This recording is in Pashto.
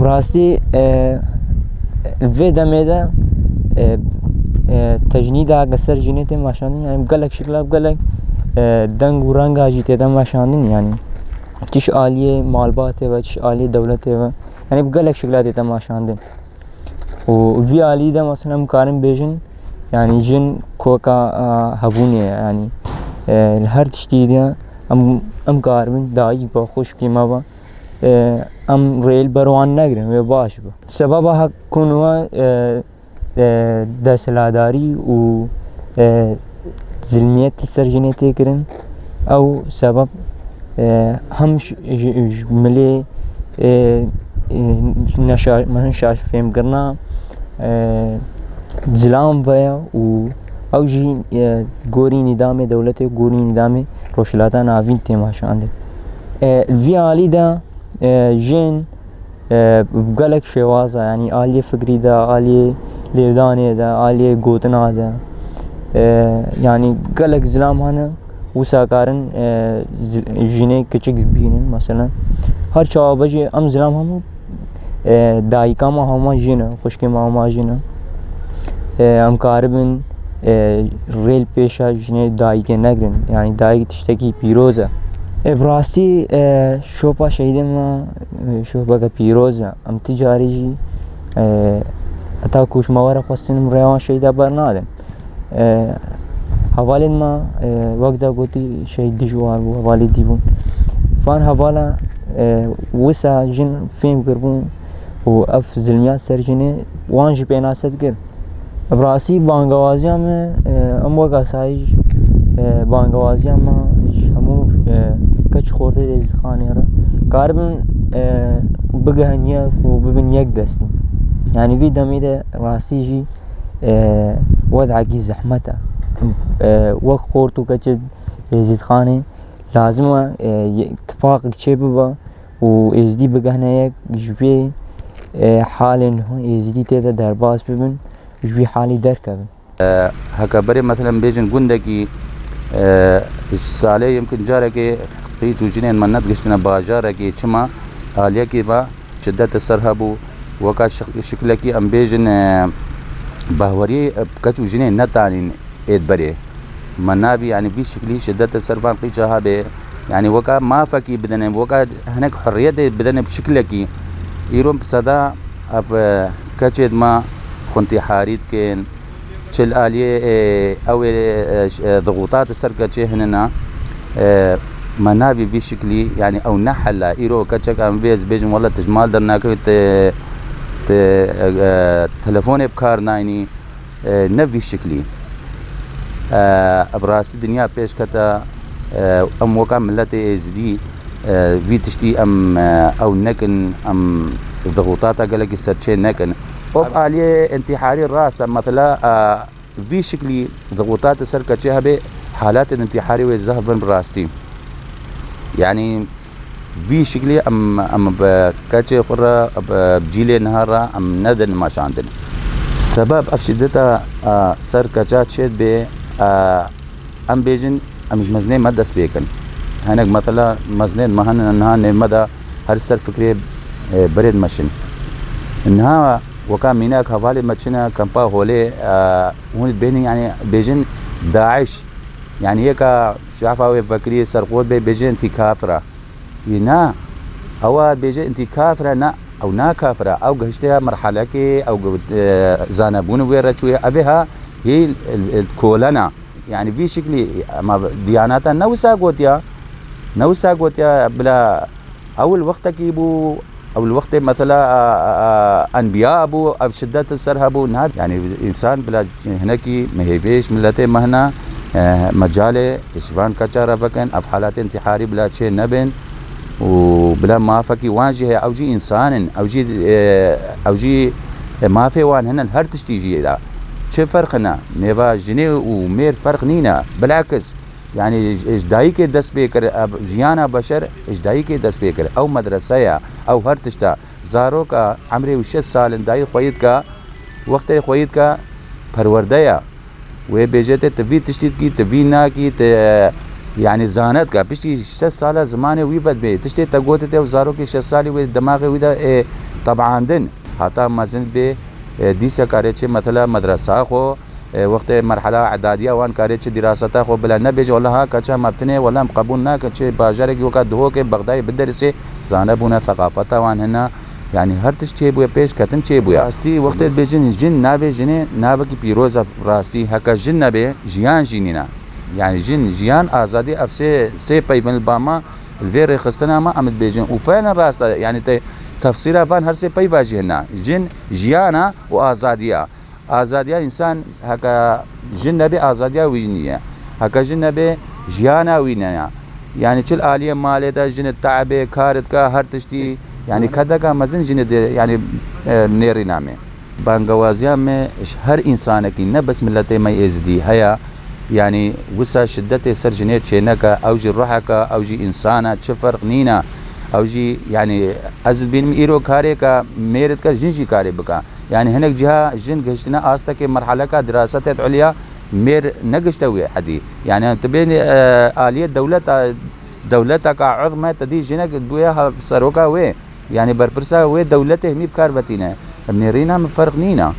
براستی الوی دمیده تجنید اگه سر جنیت ماشاندن یعنی بقلق شکل بقلق دنگ و رنگ آجیته دم ماشاندن یعنی چش عالیه مالباته و چش عالیه دولته و یعنی بقلق شکلاتی دم ماشاندن و الوی عالی ده مثلا مکارم بیشن yani jin koka habune yani her tiştiğinde am karmin dahi ba hoş kima ba am rail barwan nagren ve baş bu sebaba hak konu دستهلداری و ظلمیت سرجنیتی کردن او سبب هم ملی مثلا شاش فهم کرنا ظلام ویا و او جی گوری نظام دولت گوری نظام روشلاتا ناوین تماشانده وی عالی دا جن بقلق شوازه يعني عالیه فکری دا عالیه لیدانه دا عالیه گوتنا دا yani قلق ظلام هنه وساكارن جنه küçük بینن مثلا هر چاوبجی ام ظلام همو دایکا ما هما جنه خوشکی ما هما جنه ام کاربن ریل پیشا جنه دایکه نگرن yani دایک تشتکی پیروزه براستی شوپا شهیدم شوپا که پیروزه ام تجاری جی حتی کوش مواره خواستنم ریوان شهیده برنادم حوالی ما وقت دا گوتی شهید جوار بو حوالی دی بون فان حوالا وسا جن فهم کربون و اف ظلمیات سر جنه وان جی پیناست کرد براستی بانگوازی هم ام وقت سایج بانگوازی هم همو کچ خورده ریز خانه را کاربن بگهنیه و ببین یک دستی يعني في دميده راسيجي وضعكي زحمته وقت خورتو كجد يزيد خاني لازم اتفاق تشببه و ازدي بقهنايك جوي حال انه ازدي تيتا درباس ببن جوي حالي دركبن هكا بري مثلا بيجن قندكي سالي يمكن جاركي قيتو جنين منات قشتنا باجاركي چما آليكي با شدت السرهبو وكا شكلكي ام بيجن باوري بكتو جنين نتانين ايد بري منابي يعني في شكلي شدت السرفان قيشها به يعني وكا ما فكي بدن وكا هناك حريه بدن بشكلكي يروم صدا اف كاتشد ما خنتي حاريد كين شل اليه او ضغوطات السرقه هنا منابي في شكلي يعني او نحل ايرو كاتشك ام بيجن والله تجمال درناك تلفون بكار نايني نفي شكلي ابراس الدنيا بيش كتا ام وكا ملتي ازدي في تشتي ام او نكن ام ضغوطات قالك السرشين نكن اوف اليه انتحاري الراس مثلا في شكلي ضغوطات السركه شهبه حالات الانتحاري والزهبن براستي يعني في شكلي ام بكاتشي خرا بجيلي نهارا ام ندن ما شاندن سبب افشدتا سر كاتشات شد ب ام بيجن ام مزني مدس بيكن هناك مثلا مزنين مهن انها مدى هر سر فكري بريد مشن انها وكان ميناك حوالي مشنا كمبا هولي هون بيني يعني بيجن داعش يعني هيك شافوا فكري سرقوت بيجن انت كافره ينا او بيجي انت كافره نا او نا كافره او قشتها مرحله كي او زانبون ويرا شويه ابيها هي الكولنا يعني في شكلي ما دياناتها نوسا قوتيا بلا اول وقت كيبو او الوقت مثلا انبياء ابو او شدات السرهبو يعني انسان بلا هناكي ما هيفيش ملته مهنا مجاله اشفان كچاره فكن اف حالات انتحاري بلا شيء نبن وبلا ما فكي واجه او جي انسان او جي ما في وان هنا هر تشتيجي لا شو فرقنا نيفا جني ومير فرق نينا بالعكس يعني ايش دايك دس بيكر جيانا بشر ايش دايك دس بيكر او مدرسه او هر تشتا زاروكا عمري وش سال داي خويدكا وقت خويدكا پرورديا و بيجت تفي تشتيت كي تفي نا كي يعني زانت کا پشتی 6 سال زمانه وی ود به تشته تا گوت ته زارو کې 6 سال وی دماغ وی دا طبعا دن حتى مزن به ديسا كاريتش مثلا مدرسة خو وقت مرحلة إعدادية وان كاريتش دراسته خو بلا نبيج ولا ها كذا مبتني ولا قبولنا كذا باجرك يوكا دهو كي بغداد بدرسه زانبونا ثقافته وان هنا يعني هر تشي بو پیش کتن چه بو راستي وقت بيجن جن ناوي جن ناوي کی پیروزا راستي هكا جن نبي جيان جينينا يعني جن جيان آزادي افسي سي پیون باما الفير خستنا ما امد بيجن وفعلا راستا يعني تفسيرها فان هر سي پي واجي هنا جن جيانا وآزادية آزادية انسان هكا جن نبي آزادية وينية هكا جن نبي جيانا وينيا يعني چل آلية مالية جن التعبي كارت هر تشتي يعني كذا کا مزن جن يعني نيري نامه بانگوازيا में हर इंसान की न बस मिलत में एजदी हया يعني وسا شدته سر جنيه چينك او جي روحك او جي انسان چ فرق نينا او جي يعني از بين ايرو كاري کا ميرت کا جنجي كاري بكا يعني هناك جهه جن گشتنا آستا के مرحله کا دراسات عليا مير نگشتوي حدي يعني تبين آليه دولتها کا عظمى تدي جنك دويا سروكا وي يعني برپرسا وي دولته مي بكار بتينا منيرينا من فرق نينا